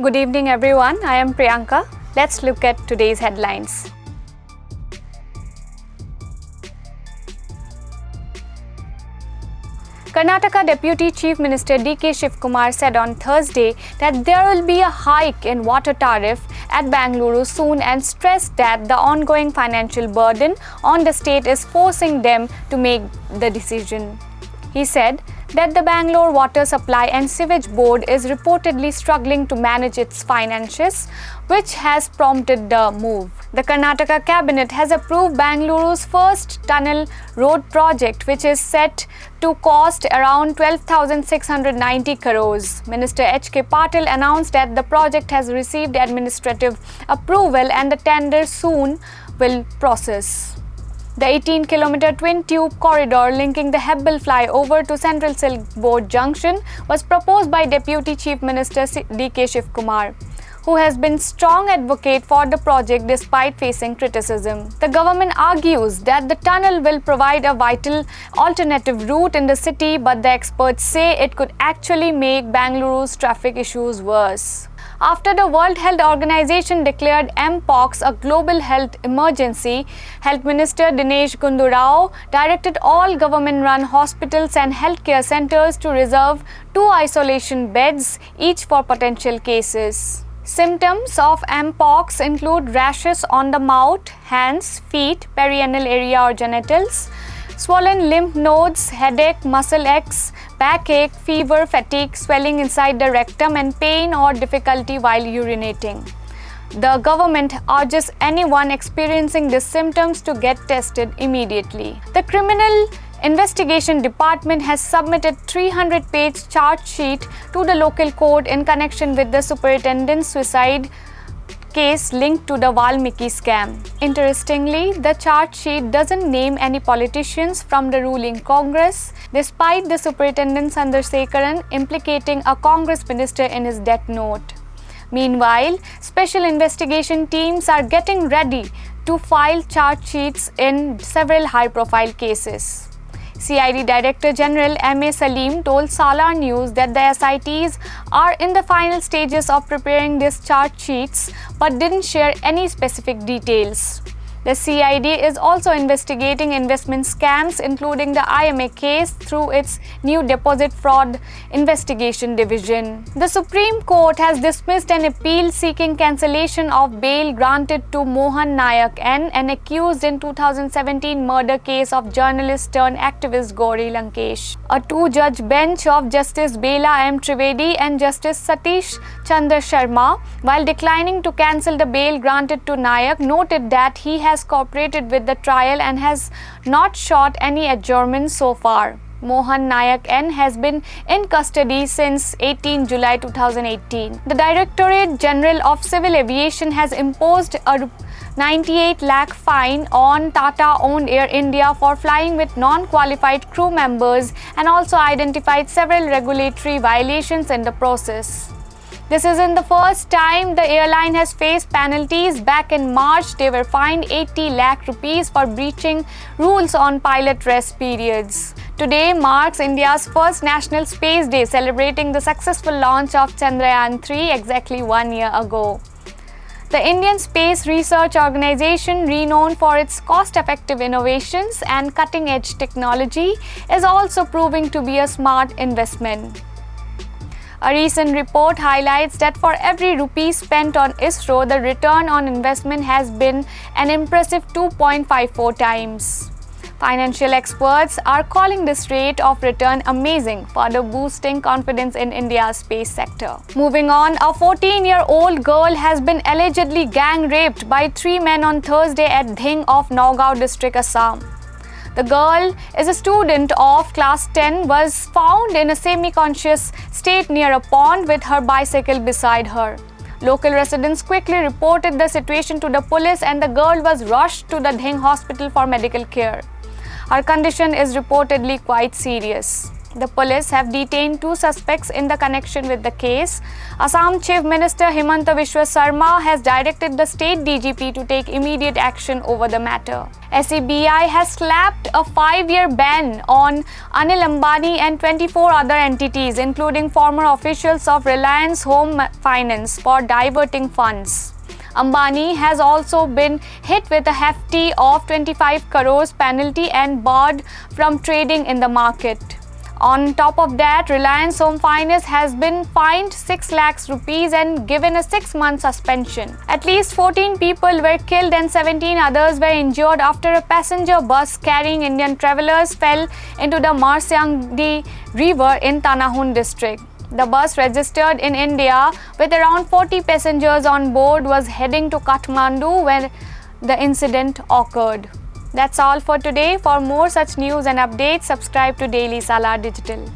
Good evening everyone, I am Priyanka. Let's look at today's headlines. Karnataka Deputy Chief Minister D.K. Shivkumar said on Thursday that there will be a hike in water tariff at Bengaluru soon and stressed that the ongoing financial burden on the state is forcing them to make the decision. He said that the Bangalore Water Supply and Sewage Board is reportedly struggling to manage its finances, which has prompted the move. The Karnataka cabinet has approved Bengaluru's first tunnel road project, which is set to cost around 12,690 crores. Minister H.K. Patil announced that the project has received administrative approval and the tender soon will process. The 18-kilometer twin-tube corridor linking the Hebbal flyover to Central Silk Board Junction was proposed by Deputy Chief Minister D.K. Shivkumar, who has been strong advocate for the project despite facing criticism. The government argues that the tunnel will provide a vital alternative route in the city, but the experts say it could actually make Bengaluru's traffic issues worse. After the World Health Organization declared Mpox a global health emergency, Health Minister Dinesh Gundu Rao directed all government-run hospitals and healthcare centers to reserve 2 isolation beds, each for potential cases. Symptoms of Mpox include rashes on the mouth, hands, feet, perianal area or genitals, swollen lymph nodes, headache, muscle aches, backache, fever, fatigue, swelling inside the rectum, and pain or difficulty while urinating. The government urges anyone experiencing these symptoms to get tested immediately. The Criminal Investigation Department has submitted 300-page charge sheet to the local court in connection with the superintendent's suicide case linked to the Valmiki scam. Interestingly, the charge sheet doesn't name any politicians from the ruling Congress, despite the superintendent Chandrasekaran implicating a Congress minister in his death note. Meanwhile, special investigation teams are getting ready to file charge sheets in several high-profile cases. CID Director General M.A. Salim told Salar News that the SITs are in the final stages of preparing these charge sheets but didn't share any specific details. The CID is also investigating investment scams, including the IMA case, through its new Deposit Fraud Investigation Division. The Supreme Court has dismissed an appeal seeking cancellation of bail granted to Mohan Nayak N, an accused in 2017 murder case of journalist turned activist Gauri Lankesh. A 2-judge bench of Justice Bela M. Trivedi and Justice Satish Chandra Sharma, while declining to cancel the bail granted to Nayak, noted that he has cooperated with the trial and has not sought any adjournment so far. Mohan Nayak N has been in custody since 18 July 2018. The Directorate General of Civil Aviation has imposed a 98 lakh fine on Tata-owned Air India for flying with non-qualified crew members and also identified several regulatory violations in the process. This isn't the first time the airline has faced penalties. Back in March, they were fined 80 lakh rupees for breaching rules on pilot rest periods. Today marks India's first National Space Day, celebrating the successful launch of Chandrayaan-3 exactly 1 year ago. The Indian Space Research Organization, renowned for its cost-effective innovations and cutting-edge technology, is also proving to be a smart investment. A recent report highlights that for every rupee spent on ISRO, the return on investment has been an impressive 2.54 times. Financial experts are calling this rate of return amazing, further boosting confidence in India's space sector. Moving on, a 14-year-old girl has been allegedly gang raped by 3 men on Thursday at Dhing of Nagaon district, Assam. The girl is a student of class 10, was found in a semi-conscious state near a pond with her bicycle beside her. Local residents quickly reported the situation to the police and the girl was rushed to the Dhing hospital for medical care. Her condition is reportedly quite serious. The police have detained 2 suspects in the connection with the case. Assam Chief Minister Himanta Biswa Sarma has directed the state DGP to take immediate action over the matter. SEBI has slapped a 5-year ban on Anil Ambani and 24 other entities, including former officials of Reliance Home Finance, for diverting funds. Ambani has also been hit with a hefty of 25 crores penalty and barred from trading in the market. On top of that, Reliance Home Finance has been fined 6 lakhs rupees and given a 6-month suspension. At least 14 people were killed and 17 others were injured after a passenger bus carrying Indian travelers fell into the Marsyangdi River in Tanahun district. The bus, registered in India with around 40 passengers on board, was heading to Kathmandu when the incident occurred. That's all for today. For more such news and updates, subscribe to Daily Salar Digital.